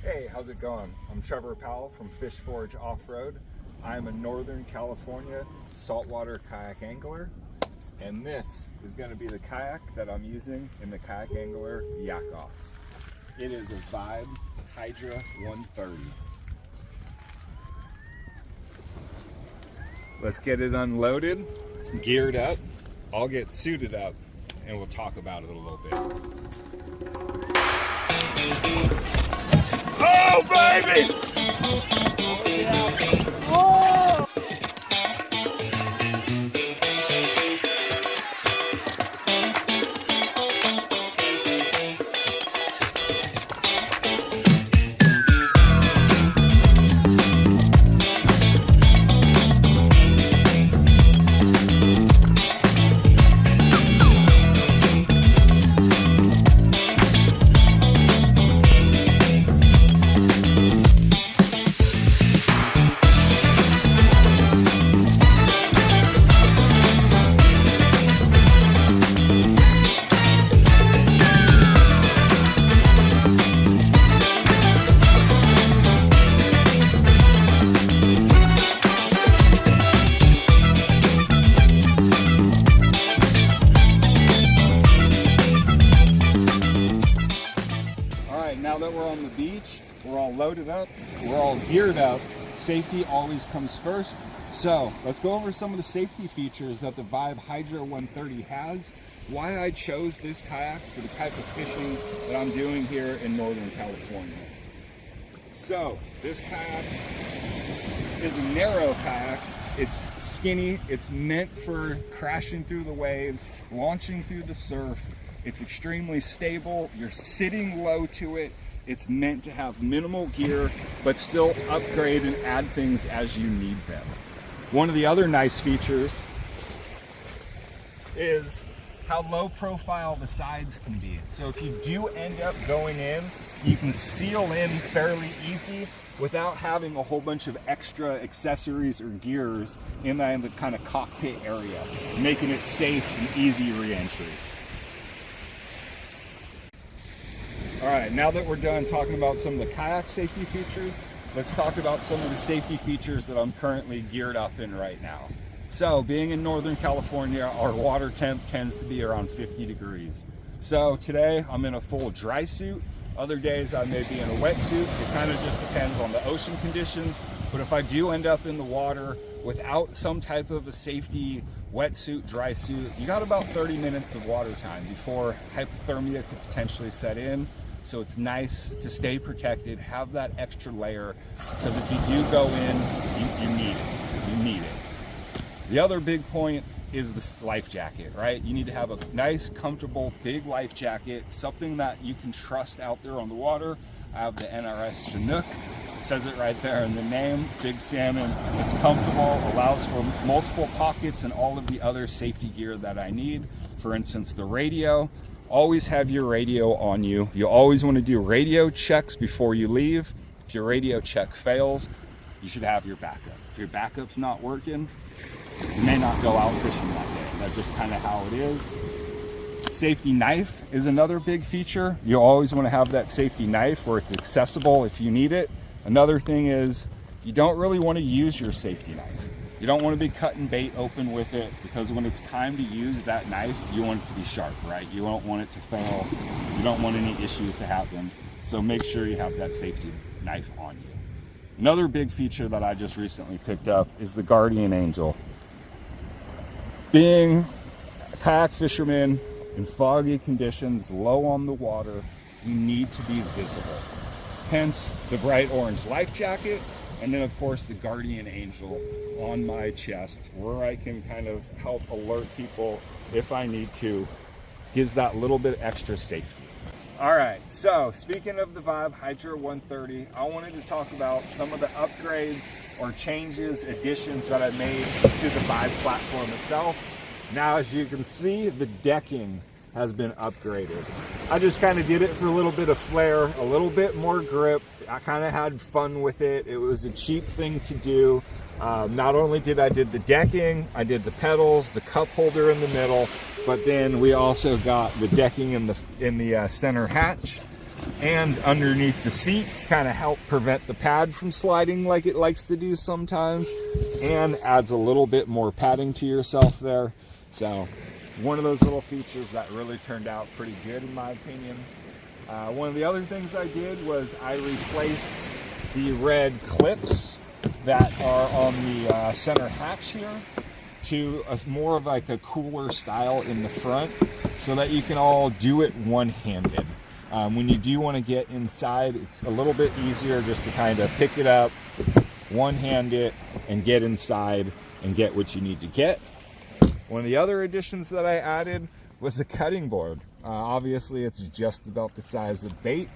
Hey, how's it going? I'm Trevor Powell from Fish Forge Off-Road. I'm a Northern California saltwater kayak angler, and this is going to be the kayak that I'm using in the kayak angler YakOffs. It is a Vibe Hydra 130. Let's get it unloaded, geared up. I'll get suited up and we'll talk about it a little bit. Oh, baby! Oh! Now that we're on the beach, we're all loaded up, we're all geared up, safety always comes first. So let's go over some of the safety features that the Vibe Hydra 130 has, why I chose this kayak for the type of fishing that I'm doing here in Northern California. So this kayak is a narrow kayak. It's skinny, it's meant for crashing through the waves, launching through the surf. It's extremely stable, you're sitting low to it. It's meant to have minimal gear, but still upgrade and add things as you need them. One of the other nice features is how low profile the sides can be. So if you do end up going in, you can seal in fairly easy without having a whole bunch of extra accessories or gears in the kind of cockpit area, making it safe and easy re-entries. All right, now that we're done talking about some of the kayak safety features, let's talk about some of the safety features that I'm currently geared up in right now. So being in Northern California, our water temp tends to be around 50 degrees. So today I'm in a full dry suit. Other days I may be in a wetsuit. It kind of just depends on the ocean conditions. But if I do end up in the water without some type of a safety wetsuit, dry suit, you got about 30 minutes of water time before hypothermia could potentially set in. So it's nice to stay protected, have that extra layer, because if you do go in, you need it. You need it. The other big point is the life jacket, right? You need to have a nice, comfortable, big life jacket, something that you can trust out there on the water. I have the NRS Chinook. It says it right there in the name, Big Salmon. It's comfortable, allows for multiple pockets and all of the other safety gear that I need. For instance, the radio. Always have your radio on you. You always want to do radio checks before you leave. If your radio check fails, you should have your backup. If your backup's not working, you may not go out fishing that day. That's just kind of how it is. Safety knife is another big feature. You always want to have that safety knife where it's accessible if you need it. Another thing is you don't really want to use your safety knife. You don't want to be cutting bait open with it, because when it's time to use that knife, you want it to be sharp, right? You don't want it to fail. You don't want any issues to happen. So make sure you have that safety knife on you. Another big feature that I just recently picked up is the Guardian Angel. Being a kayak fisherman in foggy conditions, low on the water, you need to be visible. Hence the bright orange life jacket, and then of course the Guardian Angel on my chest, where I can kind of help alert people if I need to. Gives that little bit extra safety. All right, so speaking of the Vibe Hydra 130, I wanted to talk about some of the upgrades or changes, additions that I made to the Vibe platform itself. Now, as you can see, the decking has been upgraded. I just kind of did it for a little bit of flair, a little bit more grip. I kind of had fun with it. It was a cheap thing to do. Not only did I did the decking, I did the pedals, the cup holder in the middle, but then we also got the decking in the center hatch. and underneath the seat to kind of help prevent the pad from sliding like it likes to do sometimes, and adds a little bit more padding to yourself there. So one of those little features that really turned out pretty good in my opinion. One of the other things I did was I replaced the red clips that are on the center hatch here to more of like a cooler style in the front, so that you can all do it one-handed. When you do want to get inside, it's a little bit easier just to kind of pick it up, one-hand it, and get inside and get what you need to get. One of the other additions that I added was a cutting board. Obviously, it's just about the size of bait,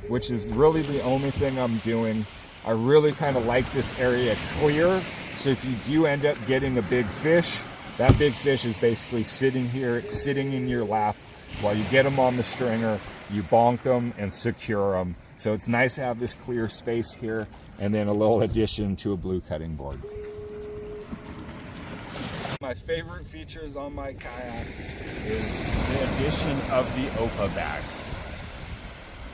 which is really the only thing I'm doing. I really kind of like this area clear, so if you do end up getting a big fish, that big fish is basically sitting here, it's sitting in your lap while you get them on the stringer, you bonk them and secure them. So it's nice to have this clear space here, and then a little addition to a blue cutting board. My favorite features on my kayak is the addition of the OPA bag.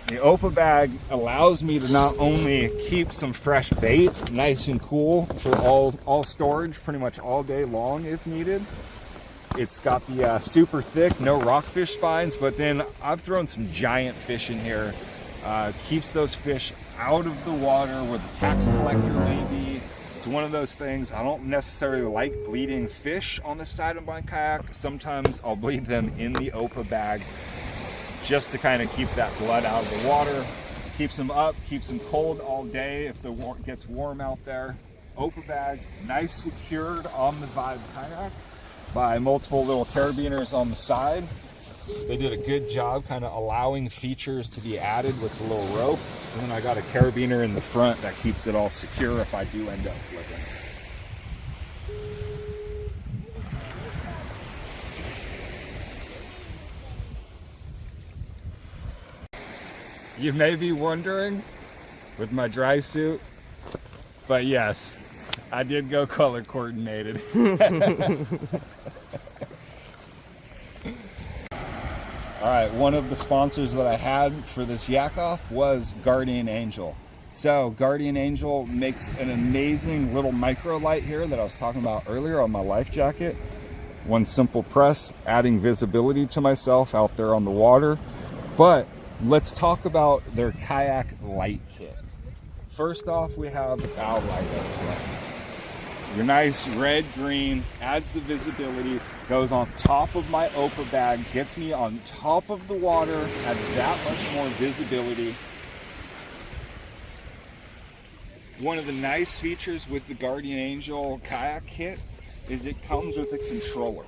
The OPA bag allows me to not only keep some fresh bait nice and cool for all storage pretty much all day long if needed. It's got the super thick, no rockfish spines, but then I've thrown some giant fish in here. Keeps those fish out of the water where the tax collector may be. It's one of those things, I don't necessarily like bleeding fish on the side of my kayak. Sometimes I'll bleed them in the OPA bag just to kind of keep that blood out of the water. Keeps them up, keeps them cold all day if it gets warm out there. OPA bag, nice secured on the Vibe kayak by multiple little carabiners on the side. They did a good job kind of allowing features to be added with the little rope. And then I got a carabiner in the front that keeps it all secure if I do end up flipping. You may be wondering with my dry suit, but yes, I did go color coordinated. All right, one of the sponsors that I had for this YakOff was Guardian Angel. So Guardian Angel makes an amazing little micro light here that I was talking about earlier on my life jacket. One simple press, adding visibility to myself out there on the water. But let's talk about their kayak light kit. First off, we have the bow light up front. Your nice red green adds the visibility, goes on top of my OPA bag, gets me on top of the water, adds that much more visibility. One of the nice features with the Guardian Angel kayak kit is it comes with a controller.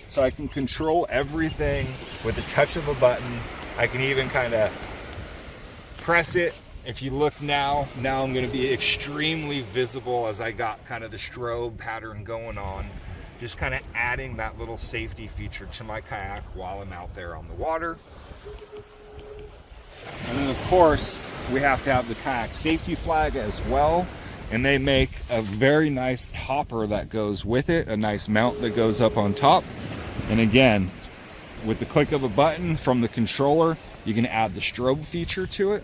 So I can control everything with the touch of a button. I can even kind of press it. If you look now I'm going to be extremely visible as I got kind of the strobe pattern going on. Just kind of adding that little safety feature to my kayak while I'm out there on the water. And then of course, we have to have the kayak safety flag as well. And they make a very nice topper that goes with it, a nice mount that goes up on top. And again, with the click of a button from the controller, you can add the strobe feature to it.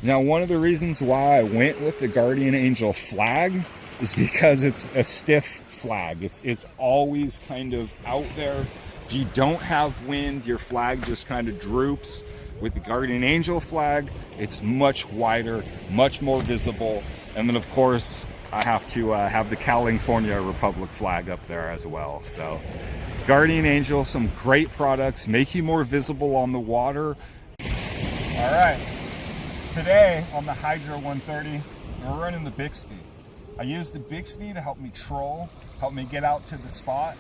Now, one of the reasons why I went with the Guardian Angel flag is because it's a stiff flag. It's always kind of out there. If you don't have wind, your flag just kind of droops. With the Guardian Angel flag, it's much wider, much more visible. And then of course, I have to have the California Republic flag up there as well. So Guardian Angel, some great products, make you more visible on the water. All right. Today on the Hydra 130, we're running the Bixby. I used the Bixby to help me troll, help me get out to the spot,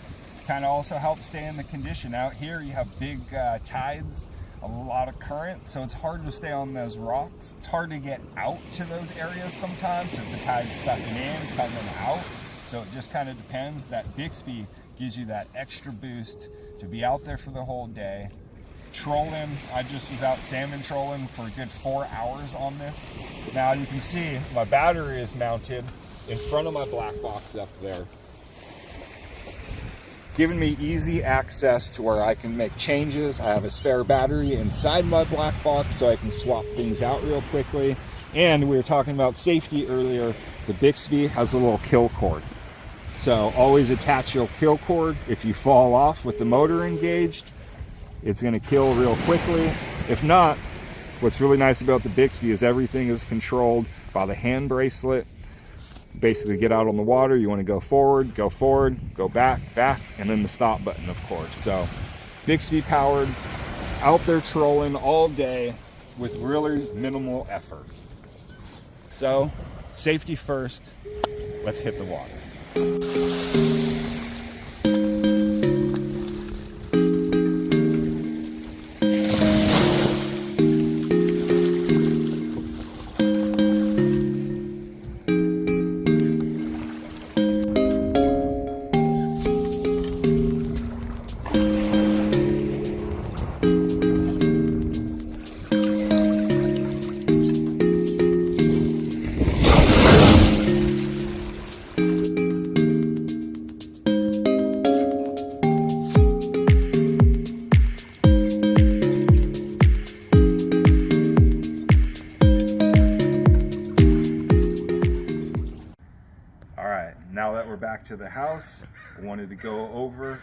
kind of also help stay in the condition. Out here you have big tides, a lot of current, so it's hard to stay on those rocks. It's hard to get out to those areas sometimes if the tide's sucking in, coming out. So it just kind of depends. That Bixby gives you that extra boost to be out there for the whole day. Trolling, I just was out salmon trolling for a good 4 hours on this. Now you can see my battery is mounted in front of my black box up there. giving me easy access to where I can make changes. I have a spare battery inside my black box so I can swap things out real quickly. And we were talking about safety earlier. The Bixby has a little kill cord. So always attach your kill cord. If you fall off with the motor engaged, it's gonna kill real quickly. If not, what's really nice about the Bixby is everything is controlled by the hand bracelet. Basically get out on the water, you want to go forward, go back, and then the stop button, of course. So Bixby powered, out there trolling all day with really minimal effort. So safety first, let's hit the water. Now that we're back to the house, I wanted to go over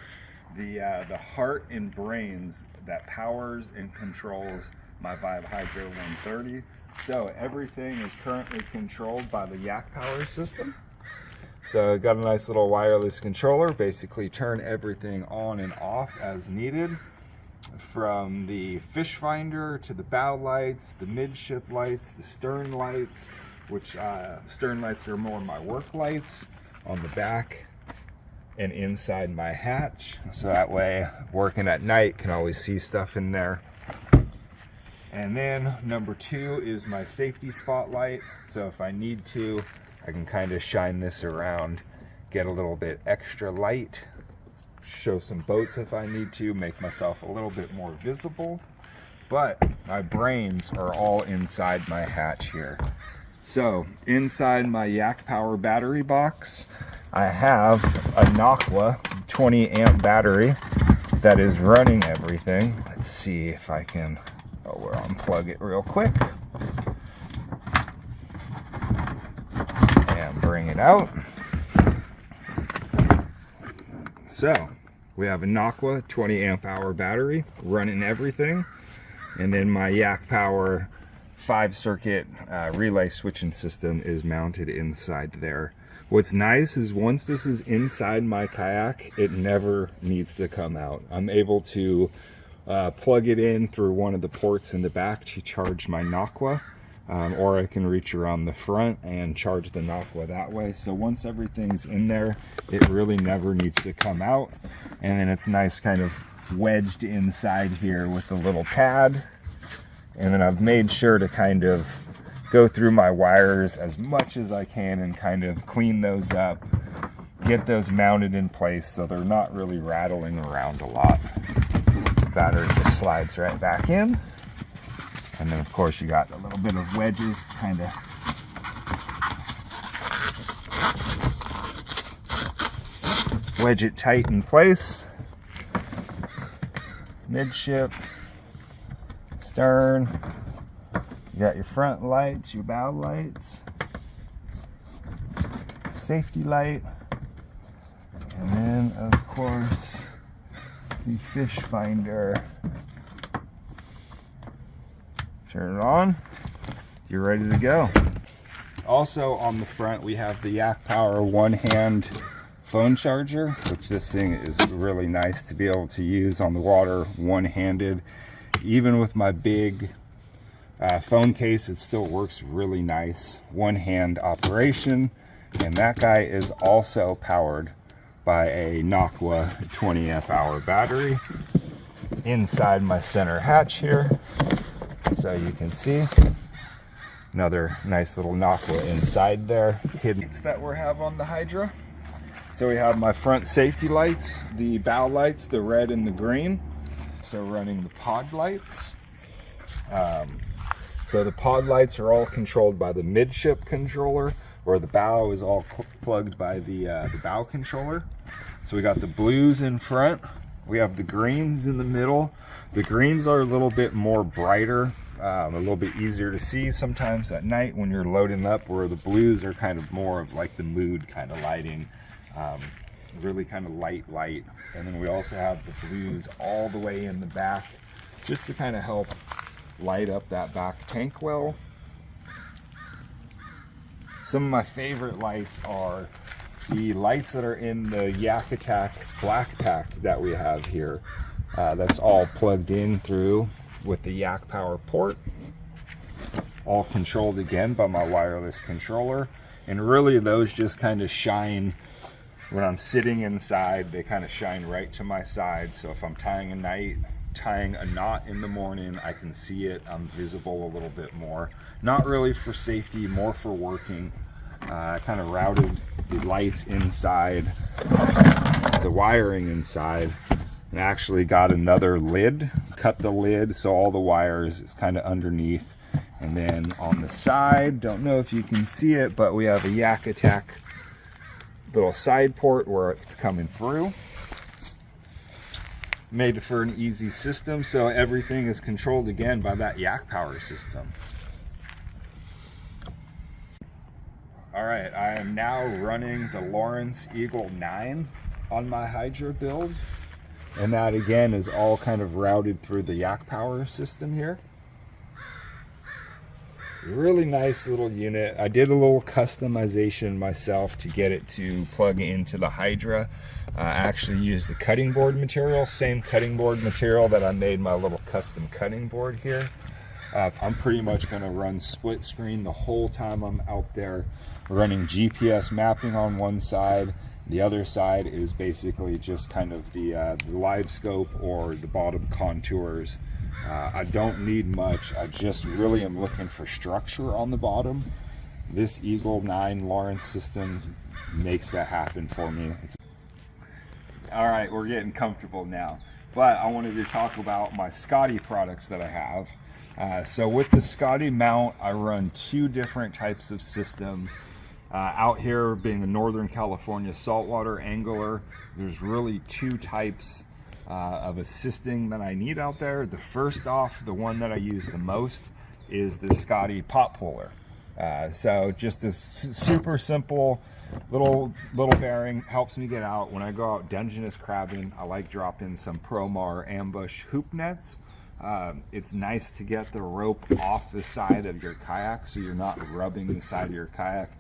the heart and brains that powers and controls my Vibe Hydra 130. So everything is currently controlled by the YakPower system. So I've got a nice little wireless controller, basically turn everything on and off as needed. From the fish finder to the bow lights, the midship lights, the stern lights, which stern lights are more my work lights on the back and inside my hatch, so that way working at night can always see stuff in there. And then number 2 is my safety spotlight, so if I need to, I can kind of shine this around, get a little bit extra light, show some boats if I need to, make myself a little bit more visible. But my brains are all inside my hatch here. So inside my YakPower battery box, I have a Aqua 20 amp battery that is running everything. Let's see if I can, we'll unplug it real quick and bring it out. So we have an Aqua 20 amp hour battery running everything, and then my YakPower 5-circuit relay switching system is mounted inside there. What's nice is once this is inside my kayak, it never needs to come out. I'm able to plug it in through one of the ports in the back to charge my Aqua, or I can reach around the front and charge the Aqua that way. So once everything's in there, it really never needs to come out. And then it's nice kind of wedged inside here with a little pad. And then I've made sure to kind of go through my wires as much as I can and kind of clean those up, get those mounted in place so they're not really rattling around a lot. The battery just slides right back in. And then of course you got a little bit of wedges to kind of wedge it tight in place. Midship, stern, you got your front lights, your bow lights, safety light, and then of course the fish finder. Turn it on, you're ready to go. Also on the front we have the YakPower one-hand phone charger, which this thing is really nice to be able to use on the water one-handed. Even with my big phone case, it still works really nice. One-hand operation, and that guy is also powered by a Aqua 20 amp hour battery inside my center hatch here. So you can see another nice little Aqua inside there. Hidden that we have on the Hydra. So we have my front safety lights, the bow lights, the red and the green. So running the pod lights. So the pod lights are all controlled by the midship controller, or the bow is all plugged by the bow controller. So we got the blues in front, we have the greens in the middle. The greens are a little bit more brighter, a little bit easier to see sometimes at night when you're loading up, where the blues are kind of more of like the mood kind of lighting, really kind of light. And then we also have the blues all the way in the back, just to kind of help light up that back tank well. Some of my favorite lights are the lights that are in the YakAttack black pack that we have here. That's all plugged in through with the Yak Power port, all controlled again by my wireless controller. And really those just kind of shine when I'm sitting inside. They kind of shine right to my side, so if I'm tying a knot in the morning, I can see it. I'm visible a little bit more. Not really for safety, more for working. I kind of routed the lights inside, the wiring inside, and actually got another lid, cut the lid so all the wires is kind of underneath. And then on the side, don't know if you can see it, but we have a YakAttack little side port where it's coming through. Made for an easy system, so everything is controlled again by that Yak Power system. All right, I am now running the Lawrence Eagle 9 on my Hydra build. And that again is all kind of routed through the Yak Power system here. Really nice little unit. I did a little customization myself to get it to plug into the Hydra. I actually used the cutting board material, same cutting board material that I made my little custom cutting board here. I'm pretty much going to run split screen the whole time I'm out there, running GPS mapping on one side. The other side is basically just kind of the live scope or the bottom contours. I don't need much. I just really am looking for structure on the bottom. This Eagle 9 Lawrence system makes that happen for me. All right, we're getting comfortable now. But I wanted to talk about my Scotty products that I have. So with the Scotty mount, I run two different types of systems. Out here, being a Northern California saltwater angler, there's really two types of assisting that I need out there. The first off, the one that I use the most, is the Scotty pop puller. So just a super simple little bearing, helps me get out. When I go out Dungeness crabbing, I like dropping some Promar ambush hoop nets. It's nice to get the rope off the side of your kayak so you're not rubbing the side of your kayak,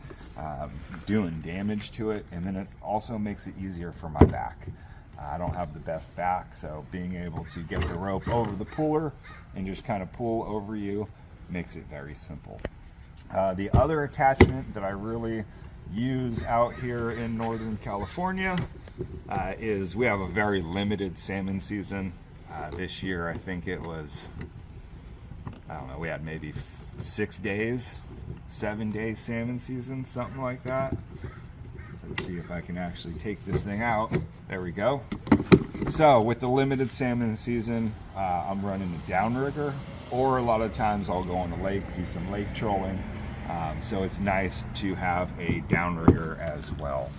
doing damage to it. And then it also makes it easier for my back. I don't have the best back, so being able to get the rope over the puller and just kind of pull over you makes it very simple. The other attachment that I really use out here in Northern California is we have a very limited salmon season. This year, I think it was, I don't know, we had maybe 6 days, 7-day salmon season, something like that. Let's see if I can actually take this thing out. There we go. So with the limited salmon season, I'm running a downrigger, or a lot of times I'll go on the lake, do some lake trolling. So it's nice to have a downrigger as well.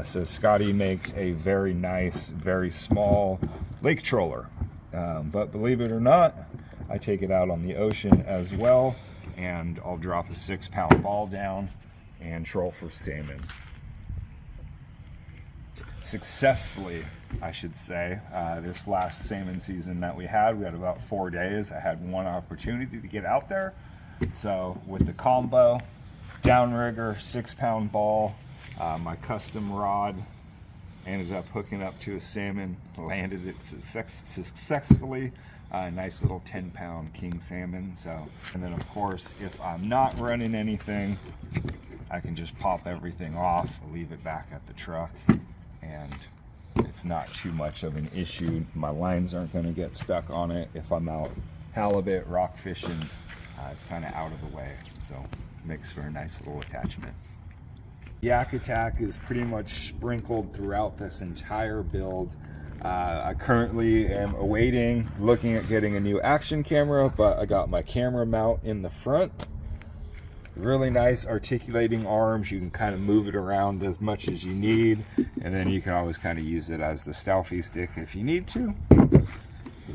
So Scotty makes a very nice, very small lake troller. But believe it or not, I take it out on the ocean as well, and I'll drop a 6-pound ball down and troll for salmon. Successfully, I should say. This last salmon season that we had about 4 days. I had one opportunity to get out there. So with the combo, downrigger, 6-pound ball, my custom rod, ended up hooking up to a salmon, landed it successfully. Nice little 10-pound king salmon. So, and then of course, if I'm not running anything, I can just pop everything off, leave it back at the truck, and it's not too much of an issue. My lines aren't going to get stuck on it. If I'm out halibut, rock fishing, it's kind of out of the way. So makes for a nice little attachment. YakAttack is pretty much sprinkled throughout this entire build. I currently am looking at getting a new action camera, but I got my camera mount in the front. Really nice articulating arms. You can kind of move it around as much as you need, and then you can always kind of use it as the selfie stick if you need to.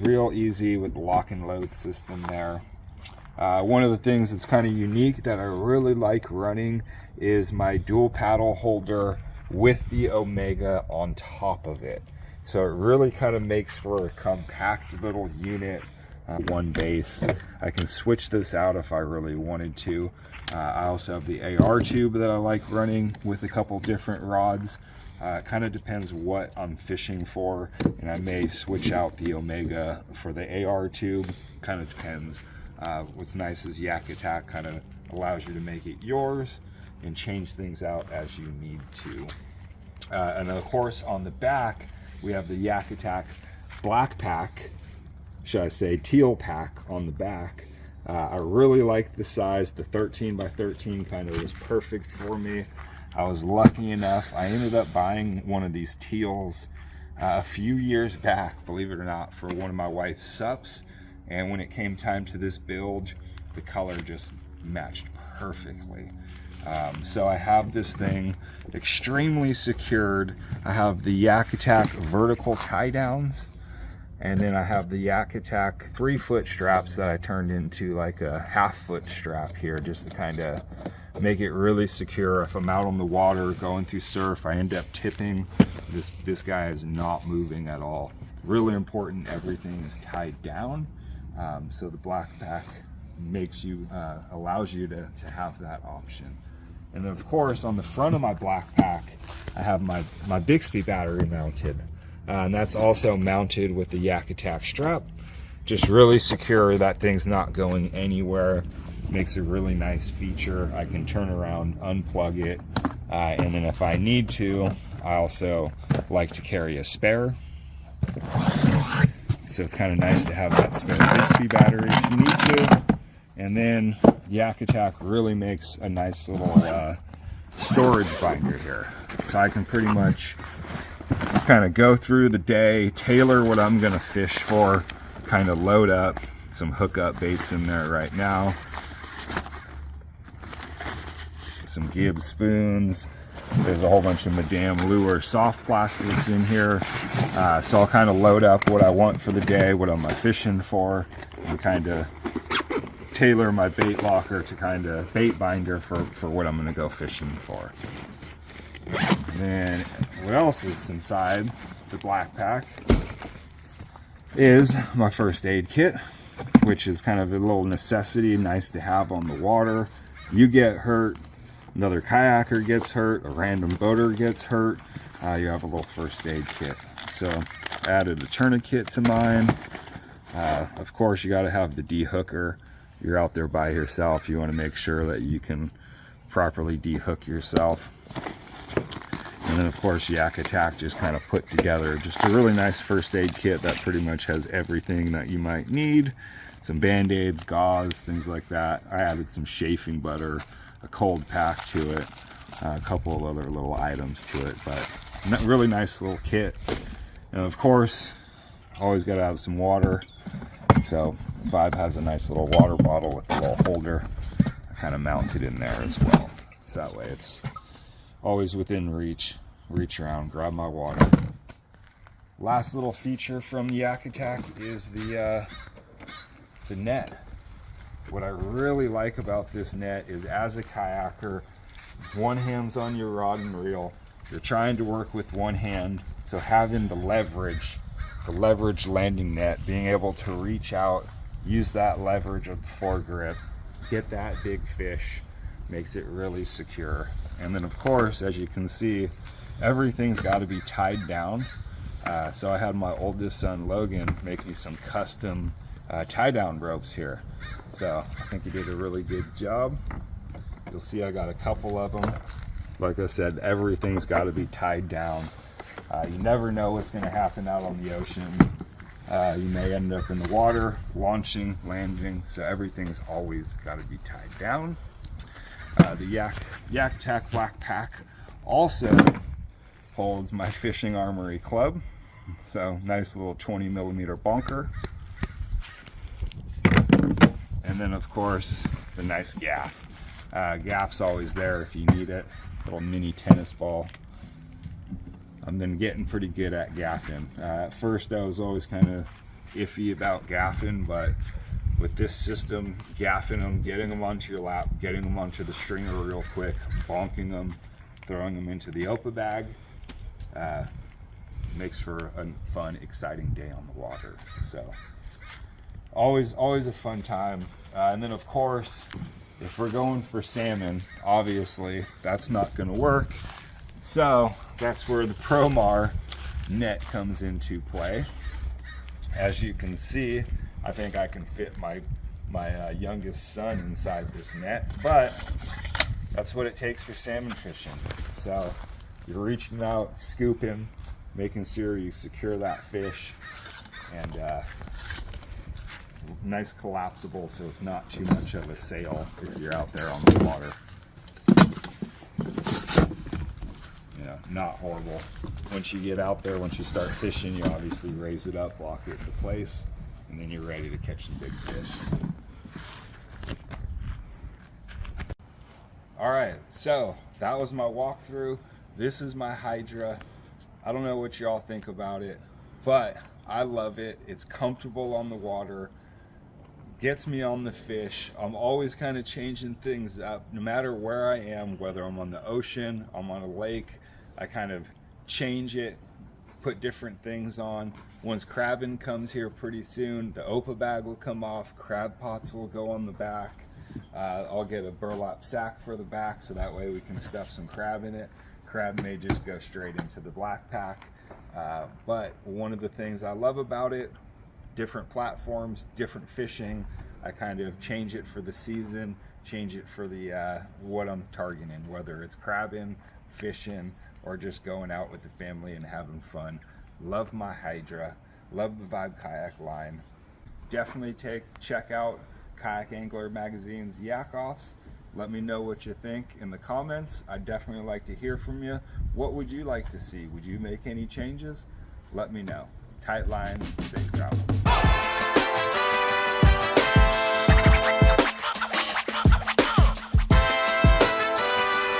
Real easy with the lock and load system there. One of the things that's kind of unique that I really like running is my dual paddle holder with the Omega on top of it. So it really kind of makes for a compact little unit. One base. I can switch this out if I really wanted to. I also have the AR tube that I like running with a couple different rods. It kind of depends what I'm fishing for, and I may switch out the Omega for the AR tube. Kind of depends. What's nice is YakAttack kind of allows you to make it yours and change things out as you need to. And of course on the back we have the YakAttack black pack, should I say teal pack on the back. I really like the size. The 13 by 13 kind of was perfect for me. I was lucky enough, I ended up buying one of these teals a few years back, believe it or not, for one of my wife's sups, and when it came time to this build, the color just matched perfectly. So I have this thing extremely secured. I have the YakAttack vertical tie downs, and then I have the YakAttack 3-foot straps that I turned into like a 1/2-foot strap here, just to kind of make it really secure. If I'm out on the water going through surf, I end up tipping, this guy is not moving at all. Really important, everything is tied down. So the black pack makes you allows you to have that option. And then of course on the front of my black pack I have my Bixby battery mounted, and that's also mounted with the YakAttack strap. Just really secure, that thing's not going anywhere. Makes a really nice feature. I can turn around, unplug it, and then if I need to, I also like to carry a spare. So it's kind of nice to have that spare Bixby battery if you need to. And then YakAttack really makes a nice little storage binder here. So I can pretty much kind of go through the day, tailor what I'm gonna fish for, kind of load up some hookup baits in there right now. Some Gibbs spoons. There's a whole bunch of Madame Lure soft plastics in here. So I'll kind of load up what I want for the day, what I'm fishing for, and kind of tailor my bait locker to kind of bait binder for what I'm going to go fishing for. And then what else is inside the black pack is my first aid kit, which is kind of a little necessity, nice to have on the water. You get hurt, another kayaker gets hurt, a random boater gets hurt, you have a little first aid kit. So I added a tourniquet to mine. Of course you got to have the de-hooker. You're out there by yourself, you want to make sure that you can properly de-hook yourself. And then of course YakAttack just kind of put together just a really nice first aid kit that pretty much has everything that you might need. Some band-aids, gauze, things like that. I added some chafing butter, a cold pack to it, a couple of other little items to it, but really nice little kit. And of course always got to have some water. So Vibe has a nice little water bottle with a little holder. I kind of mount it in there as well, so that way it's always within reach. Reach around, grab my water. Last little feature from YakAttack is the net. What I really like about this net is, as a kayaker, one hand's on your rod and reel. You're trying to work with one hand, so having the leverage landing net, being able to reach out, use that leverage of the foregrip, get that big fish, makes it really secure. And then of course, as you can see, everything's got to be tied down. So I had my oldest son Logan make me some custom tie down ropes here. So I think he did a really good job. You'll see I got a couple of them. Like I said, everything's got to be tied down. You never know what's going to happen out on the ocean. You may end up in the water, launching, landing, so everything's always got to be tied down. The YakAttack black pack also holds my fishing armory club. So nice little 20mm bunker. And then of course the nice gaff. Gaff's always there if you need it. Little mini tennis ball. I've been getting pretty good at gaffing. At first I was always kind of iffy about gaffing, but with this system, gaffing them, getting them onto your lap, getting them onto the stringer real quick, bonking them, throwing them into the OPA bag, makes for a fun, exciting day on the water. So always a fun time. And then of course, if we're going for salmon, obviously that's not going to work. So that's where the Promar net comes into play. As you can see, I think I can fit my youngest son inside this net, but that's what it takes for salmon fishing. So you're reaching out, scooping, making sure you secure that fish, and nice collapsible so it's not too much of a sail if you're out there on the water. Not horrible. Once you get out there, once you start fishing, you obviously raise it up, lock it into place, and then you're ready to catch some big fish. Alright, so that was my walkthrough. This is my Hydra. I don't know what y'all think about it, but I love it. It's comfortable on the water, gets me on the fish. I'm always kind of changing things up, no matter where I am, whether I'm on the ocean, I'm on a lake. I kind of change it, put different things on. Once crabbing comes here pretty soon, the OPA bag will come off, crab pots will go on the back. I'll get a burlap sack for the back so that way we can stuff some crab in it. Crab may just go straight into the black pack. But one of the things I love about it, different platforms, different fishing. I kind of change it for the season, change it for the what I'm targeting, whether it's crabbing, fishing, or just going out with the family and having fun. Love my Hydra, love the Vibe Kayak line. Definitely check out Kayak Angler Magazine's YakOffs. Let me know what you think in the comments. I'd definitely like to hear from you. What would you like to see? Would you make any changes? Let me know. Tight lines, safe travels.